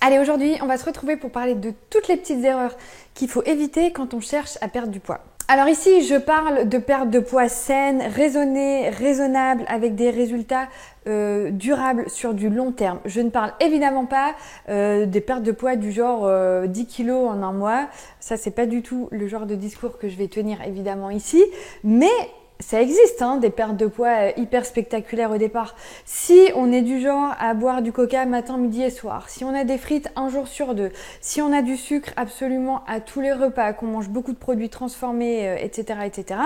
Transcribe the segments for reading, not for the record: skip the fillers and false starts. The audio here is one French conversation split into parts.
Allez, aujourd'hui, on va se retrouver pour parler de toutes les petites erreurs qu'il faut éviter quand on cherche à perdre du poids. Alors ici, je parle de perte de poids saine, raisonnée, raisonnable, avec des résultats durables sur du long terme. Je ne parle évidemment pas des pertes de poids du genre 10 kilos en un mois. Ça, c'est pas du tout le genre de discours que je vais tenir évidemment ici. Mais ça existe, des pertes de poids hyper spectaculaires au départ. Si on est du genre à boire du coca matin, midi et soir, si on a des frites un jour sur deux, si on a du sucre absolument à tous les repas, qu'on mange beaucoup de produits transformés, etc., etc.,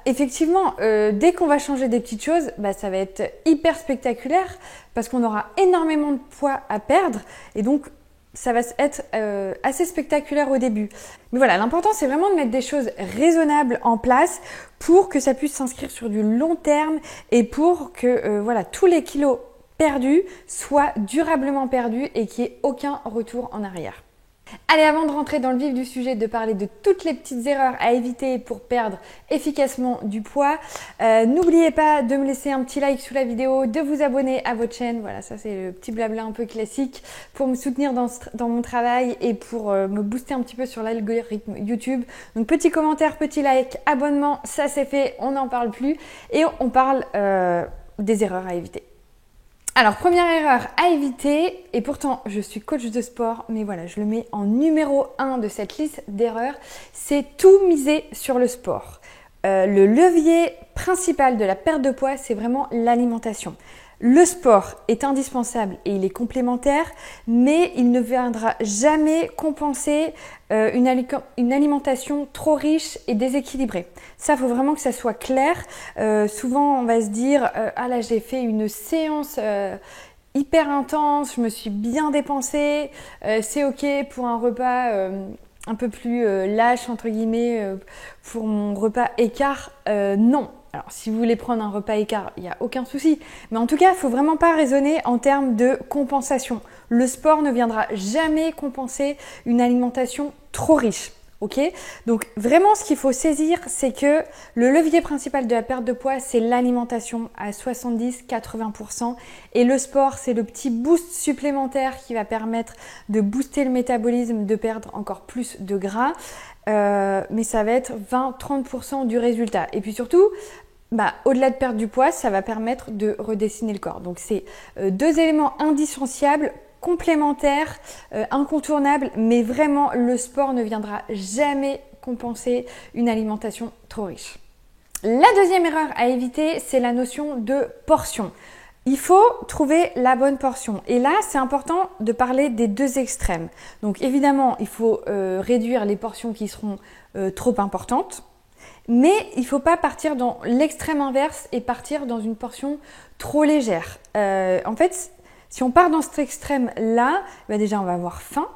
effectivement, dès qu'on va changer des petites choses, ça va être hyper spectaculaire parce qu'on aura énormément de poids à perdre et donc ça va être assez spectaculaire au début. Mais voilà, l'important c'est vraiment de mettre des choses raisonnables en place pour que ça puisse s'inscrire sur du long terme et pour que tous les kilos perdus soient durablement perdus et qu'il n'y ait aucun retour en arrière. Allez, avant de rentrer dans le vif du sujet, de parler de toutes les petites erreurs à éviter pour perdre efficacement du poids, n'oubliez pas de me laisser un petit like sous la vidéo, de vous abonner à votre chaîne. Voilà, ça c'est le petit blabla un peu classique pour me soutenir dans mon travail et pour me booster un petit peu sur l'algorithme YouTube. Donc petit commentaire, petit like, abonnement, ça c'est fait, on n'en parle plus et on parle des erreurs à éviter. Alors, première erreur à éviter, et pourtant je suis coach de sport, mais voilà, je le mets en numéro 1 de cette liste d'erreurs, c'est tout miser sur le sport. Le levier principal de la perte de poids, c'est vraiment l'alimentation. Le sport est indispensable et il est complémentaire, mais il ne viendra jamais compenser une alimentation trop riche et déséquilibrée. Ça, il faut vraiment que ça soit clair. Souvent, on va se dire « Ah là, j'ai fait une séance hyper intense, je me suis bien dépensée, c'est ok pour un repas un peu plus lâche, entre guillemets, pour mon repas écart. » Non. Alors, si vous voulez prendre un repas écart, il n'y a aucun souci. Mais en tout cas, il ne faut vraiment pas raisonner en termes de compensation. Le sport ne viendra jamais compenser une alimentation trop riche. Ok ? Donc, vraiment, ce qu'il faut saisir, c'est que le levier principal de la perte de poids, c'est l'alimentation à 70-80%. Et le sport, c'est le petit boost supplémentaire qui va permettre de booster le métabolisme, de perdre encore plus de gras. Mais ça va être 20-30% du résultat. Et puis surtout, au-delà de perdre du poids, ça va permettre de redessiner le corps. Donc c'est deux éléments indissociables, complémentaires, incontournables, mais vraiment le sport ne viendra jamais compenser une alimentation trop riche. La deuxième erreur à éviter, c'est la notion de portion. Il faut trouver la bonne portion. Et là, c'est important de parler des deux extrêmes. Donc évidemment, il faut réduire les portions qui seront trop importantes. Mais il ne faut pas partir dans l'extrême inverse et partir dans une portion trop légère. En fait, si on part dans cet extrême-là, déjà on va avoir faim.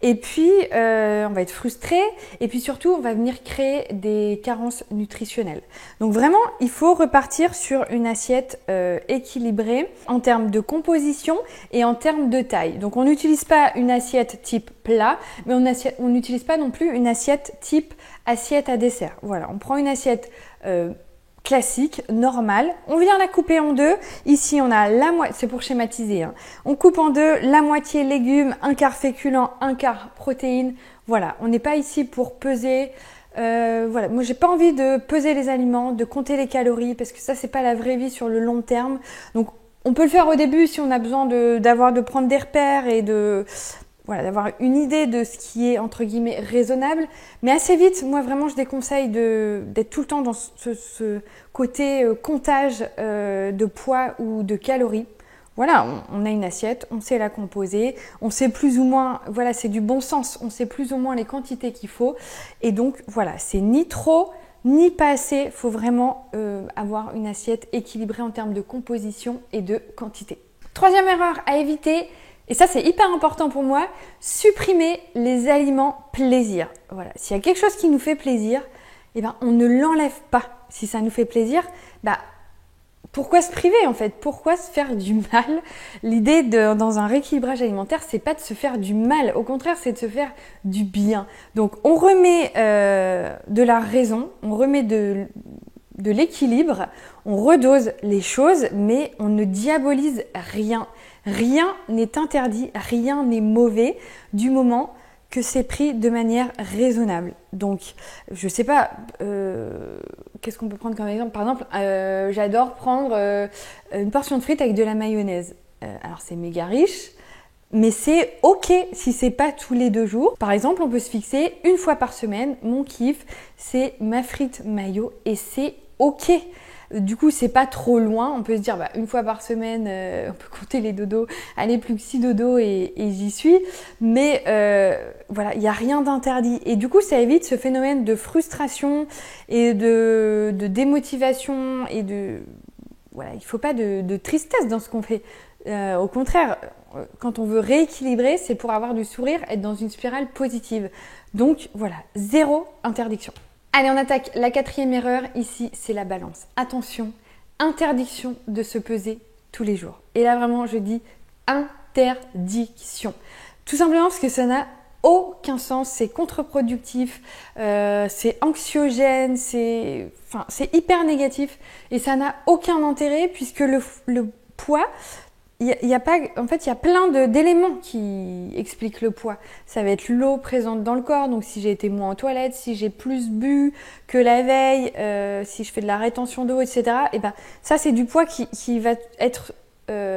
Et puis, on va être frustré et puis surtout, on va venir créer des carences nutritionnelles. Donc vraiment, il faut repartir sur une assiette équilibrée en termes de composition et en termes de taille. Donc, on n'utilise pas une assiette type plat, mais on n'utilise pas non plus une assiette type assiette à dessert. Voilà, on prend une assiette classique, normale. On vient la couper en deux. Ici, on a la moitié, c'est pour schématiser. On coupe en deux la moitié légumes, un quart féculent, un quart protéines. Voilà, on n'est pas ici pour peser. Moi, j'ai pas envie de peser les aliments, de compter les calories, parce que ça, c'est pas la vraie vie sur le long terme. Donc, on peut le faire au début si on a besoin de prendre des repères et d'avoir une idée de ce qui est entre guillemets raisonnable, mais assez vite, moi vraiment je déconseille d'être tout le temps dans ce côté comptage de poids ou de calories. Voilà, on a une assiette, on sait la composer, on sait plus ou moins, voilà, c'est du bon sens, on sait plus ou moins les quantités qu'il faut, et donc voilà, c'est ni trop ni pas assez, il faut vraiment avoir une assiette équilibrée en termes de composition et de quantité. Troisième erreur à éviter, et ça, c'est hyper important pour moi, supprimer les aliments plaisir. Voilà, s'il y a quelque chose qui nous fait plaisir, on ne l'enlève pas. Si ça nous fait plaisir, pourquoi se priver en fait? Pourquoi se faire du mal? L'idée dans un rééquilibrage alimentaire, c'est pas de se faire du mal. Au contraire, c'est de se faire du bien. Donc, on remet de la raison, on remet de l'équilibre, on redose les choses, mais on ne diabolise rien. Rien n'est interdit, rien n'est mauvais du moment que c'est pris de manière raisonnable. Donc, je sais pas, qu'est-ce qu'on peut prendre comme exemple? Par exemple, j'adore prendre une portion de frites avec de la mayonnaise. Alors, c'est méga riche, mais c'est ok si c'est pas tous les 2 jours. Par exemple, on peut se fixer une fois par semaine. Mon kiff, c'est ma frite mayo et c'est ok. Du coup, c'est pas trop loin. On peut se dire, une fois par semaine, on peut compter les dodos. Allez, plus que 6 dodos et j'y suis. Mais voilà, il n'y a rien d'interdit. Et du coup, ça évite ce phénomène de frustration et de démotivation et de... Voilà, il ne faut pas de tristesse dans ce qu'on fait. Au contraire, quand on veut rééquilibrer, c'est pour avoir du sourire, être dans une spirale positive. Donc voilà, 0 interdiction. Allez, on attaque la 4e erreur. Ici, c'est la balance. Attention, interdiction de se peser tous les jours. Et là, vraiment, je dis interdiction. Tout simplement parce que ça n'a aucun sens, c'est contre-productif, c'est anxiogène, c'est hyper négatif et ça n'a aucun intérêt puisque le poids, il y a plein d'éléments qui expliquent le poids. Ça va être l'eau présente dans le corps, donc si j'ai été moins aux toilettes, si j'ai plus bu que la veille, si je fais de la rétention d'eau, etc. Et ça c'est du poids qui va être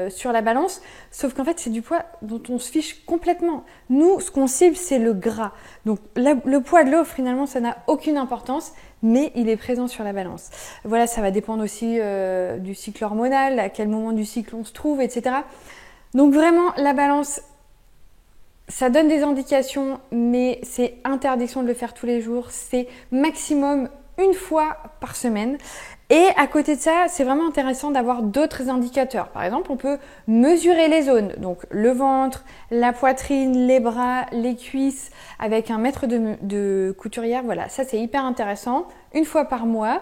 sur la balance, sauf qu'en fait c'est du poids dont on se fiche complètement. Nous, ce qu'on cible, c'est le gras. Donc le poids de l'eau, finalement, ça n'a aucune importance, mais il est présent sur la balance. Voilà, ça va dépendre aussi du cycle hormonal, à quel moment du cycle on se trouve, etc. Donc vraiment, la balance, ça donne des indications, mais c'est interdiction de le faire tous les jours. C'est maximum une fois par semaine. Et à côté de ça, c'est vraiment intéressant d'avoir d'autres indicateurs. Par exemple, on peut mesurer les zones, donc le ventre, la poitrine, les bras, les cuisses, avec un mètre de couturière. Voilà, ça c'est hyper intéressant. Une fois par mois,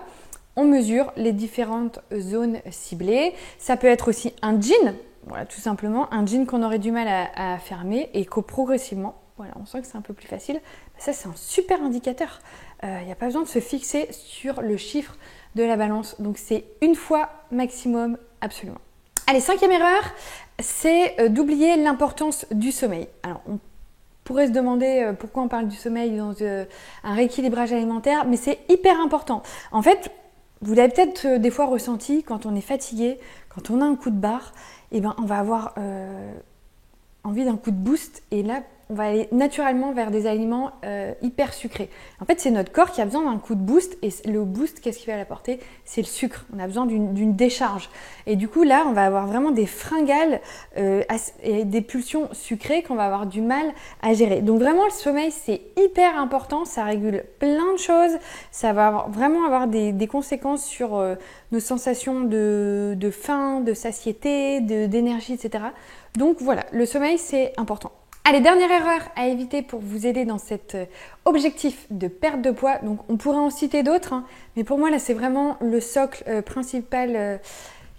on mesure les différentes zones ciblées. Ça peut être aussi un jean, voilà, tout simplement, un jean qu'on aurait du mal à fermer et qu'au progressivement, voilà, on sent que c'est un peu plus facile. Ça, c'est un super indicateur. Il n'y a pas besoin de se fixer sur le chiffre de la balance. Donc, c'est une fois maximum, absolument. Allez, 5e erreur, c'est d'oublier l'importance du sommeil. Alors, on pourrait se demander pourquoi on parle du sommeil dans un rééquilibrage alimentaire, mais c'est hyper important. En fait, vous l'avez peut-être des fois ressenti quand on est fatigué, quand on a un coup de barre, on va avoir envie d'un coup de boost et là, on va aller naturellement vers des aliments hyper sucrés. En fait, c'est notre corps qui a besoin d'un coup de boost et le boost, qu'est-ce qu'il va l'apporter? C'est le sucre. On a besoin d'une décharge. Et du coup, là, on va avoir vraiment des fringales et des pulsions sucrées qu'on va avoir du mal à gérer. Donc vraiment, le sommeil, c'est hyper important. Ça régule plein de choses. Ça va vraiment avoir des conséquences sur nos sensations de faim, de satiété, d'énergie, etc. Donc voilà, le sommeil, c'est important. Allez, dernière erreur à éviter pour vous aider dans cet objectif de perte de poids. Donc, on pourrait en citer d'autres, hein, mais pour moi, là, c'est vraiment le socle principal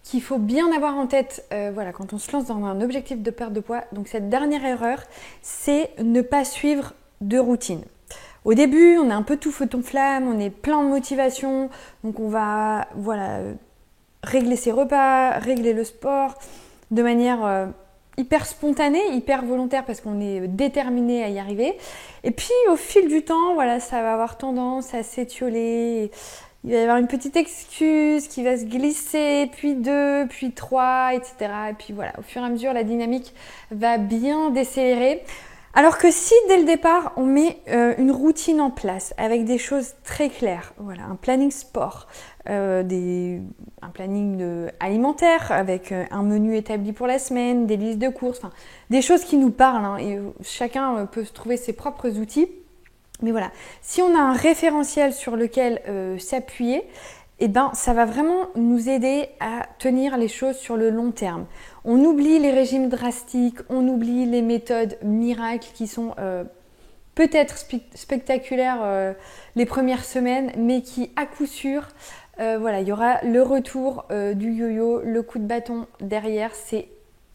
qu'il faut bien avoir en tête voilà, quand on se lance dans un objectif de perte de poids. Donc, cette dernière erreur, c'est ne pas suivre de routine. Au début, on est un peu tout feu ton flamme, on est plein de motivation, donc on va régler ses repas, régler le sport de manière hyper spontané, hyper volontaire parce qu'on est déterminé à y arriver. Et puis au fil du temps, voilà, ça va avoir tendance à s'étioler. Il va y avoir une petite excuse qui va se glisser, puis 2, puis 3, etc. Et puis voilà, au fur et à mesure, la dynamique va bien décélérer. Alors que si dès le départ, on met une routine en place avec des choses très claires, voilà, un planning sport, un planning alimentaire avec un menu établi pour la semaine, des listes de courses, enfin, des choses qui nous parlent, hein, et chacun peut se trouver ses propres outils. Mais voilà, si on a un référentiel sur lequel s'appuyer, ça va vraiment nous aider à tenir les choses sur le long terme. On oublie les régimes drastiques, on oublie les méthodes miracles qui sont peut-être spectaculaires les premières semaines, mais qui à coup sûr, il y aura le retour du yo-yo, le coup de bâton derrière, c'est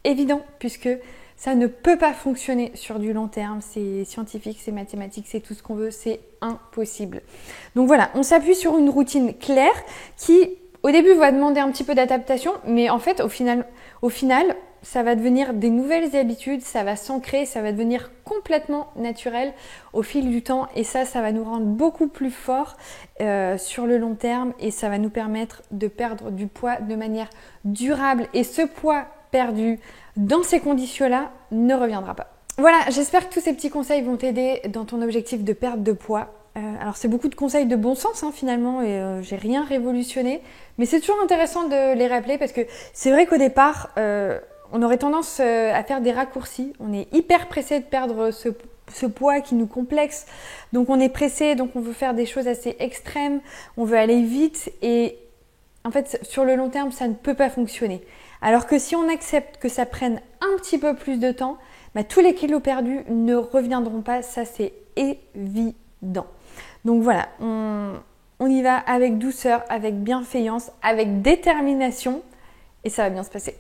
évident puisque ça ne peut pas fonctionner sur du long terme, c'est scientifique, c'est mathématique, c'est tout ce qu'on veut, c'est impossible. Donc voilà, on s'appuie sur une routine claire qui, au début, va demander un petit peu d'adaptation, mais en fait, au final, ça va devenir des nouvelles habitudes, ça va s'ancrer, ça va devenir complètement naturel au fil du temps et ça va nous rendre beaucoup plus forts sur le long terme et ça va nous permettre de perdre du poids de manière durable et ce poids perdu dans ces conditions-là ne reviendra pas. Voilà, j'espère que tous ces petits conseils vont t'aider dans ton objectif de perte de poids. Alors c'est beaucoup de conseils de bon sens finalement et j'ai rien révolutionné, mais c'est toujours intéressant de les rappeler parce que c'est vrai qu'au départ on aurait tendance à faire des raccourcis, on est hyper pressé de perdre ce poids qui nous complexe, donc on est pressé, donc on veut faire des choses assez extrêmes, on veut aller vite et en fait sur le long terme ça ne peut pas fonctionner. Alors que si on accepte que ça prenne un petit peu plus de temps, tous les kilos perdus ne reviendront pas, ça c'est évident. Donc voilà, on y va avec douceur, avec bienveillance, avec détermination et ça va bien se passer.